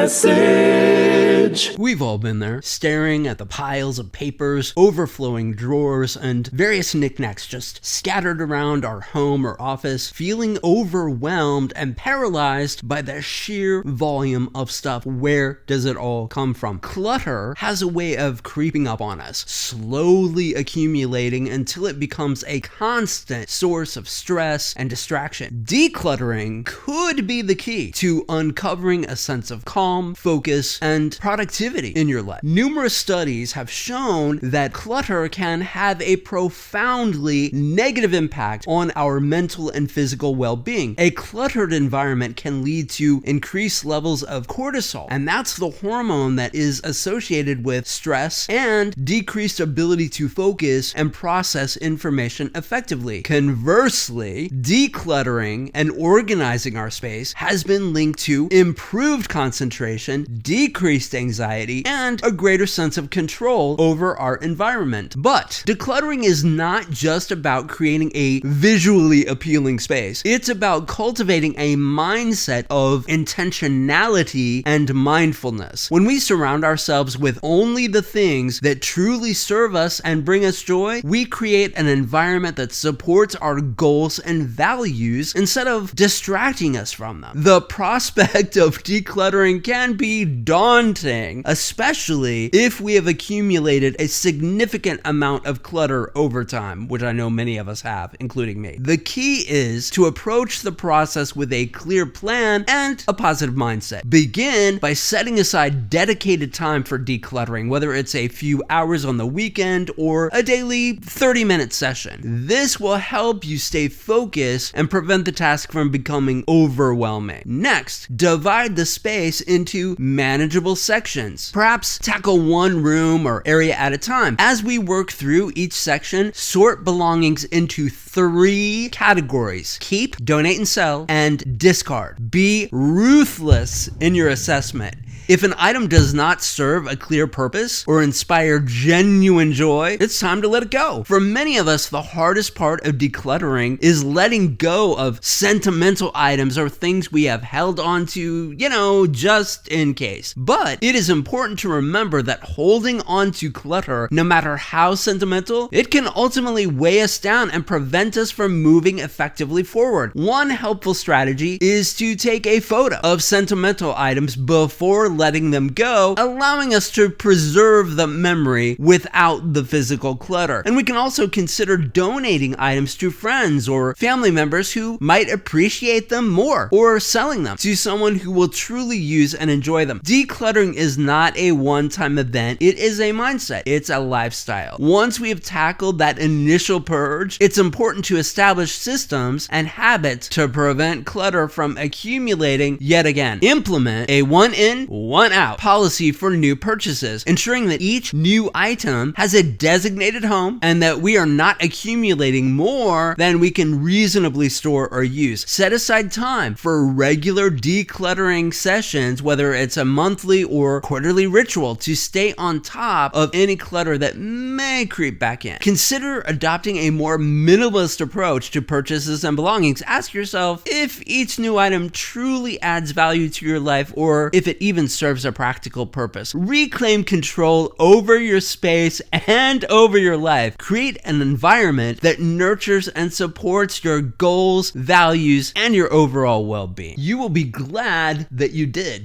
message. We've all been there, staring at the piles of papers, overflowing drawers, and various knickknacks just scattered around our home or office, feeling overwhelmed and paralyzed by the sheer volume of stuff. Where does it all come from? Clutter has a way of creeping up on us, slowly accumulating until it becomes a constant source of stress and distraction. Decluttering could be the key to uncovering a sense of calm, focus, and productivity in your life. Numerous studies have shown that clutter can have a profoundly negative impact on our mental and physical well-being. A cluttered environment can lead to increased levels of cortisol, and that's the hormone that is associated with stress and decreased ability to focus and process information effectively. Conversely, decluttering and organizing our space has been linked to improved concentration, decreased anxiety, and a greater sense of control over our environment. But decluttering is not just about creating a visually appealing space. It's about cultivating a mindset of intentionality and mindfulness. When we surround ourselves with only the things that truly serve us and bring us joy, we create an environment that supports our goals and values instead of distracting us from them. The prospect of decluttering can be daunting, especially if we have accumulated a significant amount of clutter over time, which I know many of us have, including me. The key is to approach the process with a clear plan and a positive mindset. Begin by setting aside dedicated time for decluttering, whether it's a few hours on the weekend or a daily 30-minute session. This will help you stay focused and prevent the task from becoming overwhelming. Next, divide the space into manageable sections. Perhaps tackle one room or area at a time. As we work through each section, sort belongings into 3 categories: keep, donate and sell, and discard. Be ruthless in your assessment. If an item does not serve a clear purpose or inspire genuine joy, it's time to let it go. For many of us, the hardest part of decluttering is letting go of sentimental items or things we have held on to, just in case. But it is important to remember that holding on to clutter, no matter how sentimental, it can ultimately weigh us down and prevent us from moving effectively forward. One helpful strategy is to take a photo of sentimental items before letting them go, allowing us to preserve the memory without the physical clutter. And we can also consider donating items to friends or family members who might appreciate them more, or selling them to someone who will truly use and enjoy them. Decluttering is not a one-time event, it is a mindset, it's a lifestyle. Once we have tackled that initial purge, it's important to establish systems and habits to prevent clutter from accumulating yet again. Implement a one-in, one-out policy for new purchases, ensuring that each new item has a designated home and that we are not accumulating more than we can reasonably store or use. Set aside time for regular decluttering sessions, whether it's a monthly or quarterly ritual, to stay on top of any clutter that may creep back in. Consider adopting a more minimalist approach to purchases and belongings. Ask yourself if each new item truly adds value to your life, or if it even serves a practical purpose. Reclaim control over your space and over your life. Create an environment that nurtures and supports your goals, values, and your overall well-being. You will be glad that you did.